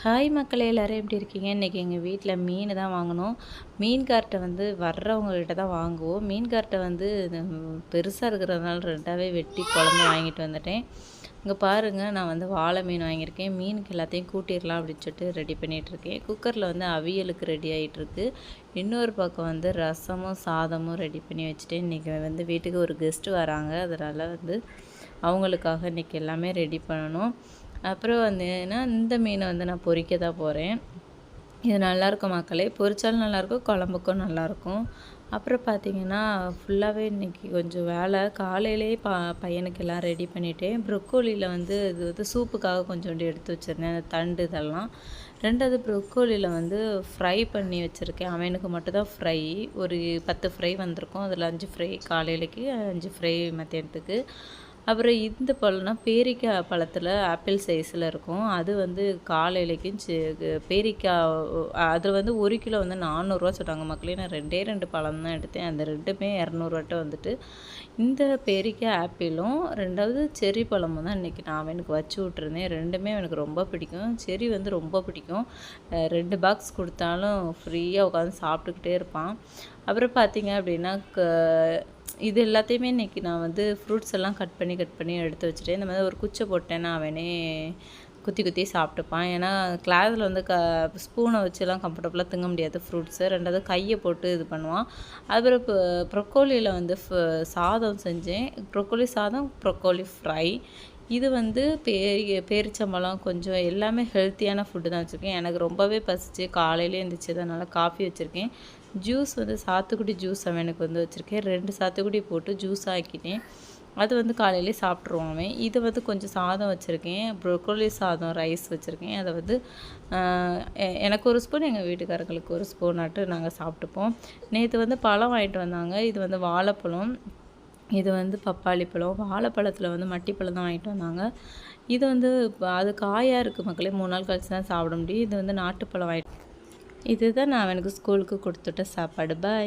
Hi மக்களே, எல்லோரும் எப்படி இருக்கீங்க? இன்றைக்கி எங்கள் வீட்டில் மீன் தான் வாங்கினோம். மீன்கார்ட்டை வந்து வர்றவங்கக்கிட்ட தான் வாங்குவோம். மீன்கார்ட்டை வந்து பெருசாக இருக்கிறதுனால ரெண்டாவே வெட்டி குழம்பு வாங்கிட்டு வந்துட்டேன். இங்கே பாருங்கள், நான் வந்து வாழை மீன் வாங்கியிருக்கேன். மீனுக்கு எல்லாத்தையும் கூட்டிடலாம் அப்படின்னு சொல்லிட்டு ரெடி பண்ணிகிட்ருக்கேன். குக்கரில் வந்து அவியலுக்கு ரெடி ஆகிட்டுருக்கு. இன்னொரு பக்கம் வந்து ரசமும் சாதமும் ரெடி பண்ணி வச்சுட்டேன். இன்றைக்கி வந்து வீட்டுக்கு ஒரு கெஸ்ட்டு வராங்க. அதனால் வந்து அவங்களுக்காக இன்றைக்கி எல்லாமே ரெடி பண்ணணும். அப்புறம் வந்தீங்கன்னா இந்த மீனை வந்து நான் பொரிக்க தான் போகிறேன். இது நல்லாயிருக்கும் மக்களே, பொரிச்சாலும் நல்லாயிருக்கும், குழம்புக்கும் நல்லாயிருக்கும். அப்புறம் பார்த்திங்கன்னா ஃபுல்லாகவே இன்றைக்கி கொஞ்சம் வேலை. காலையிலேயே பையனுக்கு எல்லாம் ரெடி பண்ணிவிட்டேன். ப்ரொக்கோலியில் வந்து இது வந்து சூப்புக்காக கொஞ்சோண்டு எடுத்து வச்சுருந்தேன், அந்த தண்டு இதெல்லாம். ரெண்டாவது ப்ரொக்கோலியில் வந்து ஃப்ரை பண்ணி வச்சுருக்கேன். அவனுக்கு மட்டும்தான் ஃப்ரை. ஒரு 10 ஃப்ரை வந்திருக்கும். அதில் 5 ஃப்ரை காலையிலக்கு, 5 ஃப்ரை மத்தியானத்துக்கு. அப்புறம் இந்த பழம்னா பேரிக்காய் பழத்தில் ஆப்பிள் சைஸில் இருக்கும். அது வந்து காலையிலக்கும் பேரிக்காய் அதில் வந்து 1 கிலோ வந்து 400 சொன்னாங்க மக்களே. நான் 2 பழம் தான் எடுத்தேன். அந்த 2மே 200 வந்துட்டு. இந்த பேரிக்காய் ஆப்பிளும் 2வது செர்ரி பழமும் தான் இன்றைக்கி நான் அவனுக்கு வச்சு விட்ருந்தேன். 2மே எனக்கு ரொம்ப பிடிக்கும். செர்ரி வந்து ரொம்ப பிடிக்கும். 2 பாக்ஸ் கொடுத்தாலும் ஃப்ரீயாக உட்காந்து சாப்பிட்டுக்கிட்டே இருப்பான். அப்புறம் பார்த்திங்க அப்படின்னா இது எல்லாத்தையுமே இன்றைக்கி நான் வந்து ஃப்ரூட்ஸ் எல்லாம் கட் பண்ணி எடுத்து வச்சுட்டேன். இந்த மாதிரி ஒரு குச்சை போட்டேன்னா அவனே குத்தி சாப்பிட்டுப்பான். ஏன்னா கிளாஸில் வந்து ஸ்பூனை வச்சுலாம் கம்ஃபர்டபுளாக திங்க முடியாது ஃப்ரூட்ஸு. 2வது கையை போட்டு இது பண்ணுவான். அப்புறம் இப்போ ப்ரொக்கோலியில் வந்து சாதம் செஞ்சேன். ப்ரொக்கோலி சாதம், ப்ரொக்கோலி ஃப்ரை. இது வந்து பேரிச்சம்பழம் கொஞ்சம் எல்லாமே ஹெல்த்தியான ஃபுட்டு தான் வச்சுருக்கேன். எனக்கு ரொம்பவே பசிச்சு காலையிலே இருந்துச்சு, அதனால் காஃபி வச்சுருக்கேன். ஜூஸ் வந்து சாத்துக்குடி ஜூஸ் அவனுக்கு வந்து வச்சுருக்கேன். 2 சாத்துக்குடி போட்டு ஜூஸ் ஆக்கிட்டேன். அது வந்து காலையிலே சாப்பிட்ருவான் அவன். இது வந்து கொஞ்சம் சாதம் வச்சுருக்கேன். ப்ரொக்கோலி சாதம், ரைஸ் வச்சுருக்கேன். அதை வந்து எனக்கு ஒரு ஸ்பூன், எங்கள் வீட்டுக்காரங்களுக்கு ஒரு ஸ்பூனாட்டு நாங்கள் சாப்பிட்டுப்போம். நேற்று வந்து பழம் வாங்கிட்டு வந்தாங்க. இது வந்து வாழைப்பழம், இது வந்து பப்பாளி பழம். வாழைப்பழத்தில் வந்து மட்டிப்பழம் தான் வாங்கிட்டு வந்தாங்க. இது வந்து அது காயாக இருக்குது மக்களே, 3 நாள் கழிச்சு தான் சாப்பிட முடியும். இது வந்து நாட்டுப்பழம் இதுதான் நான் அவனுக்கு ஸ்கூலுக்கு கொடுத்துட்ட சாப்பாடு. பாய்.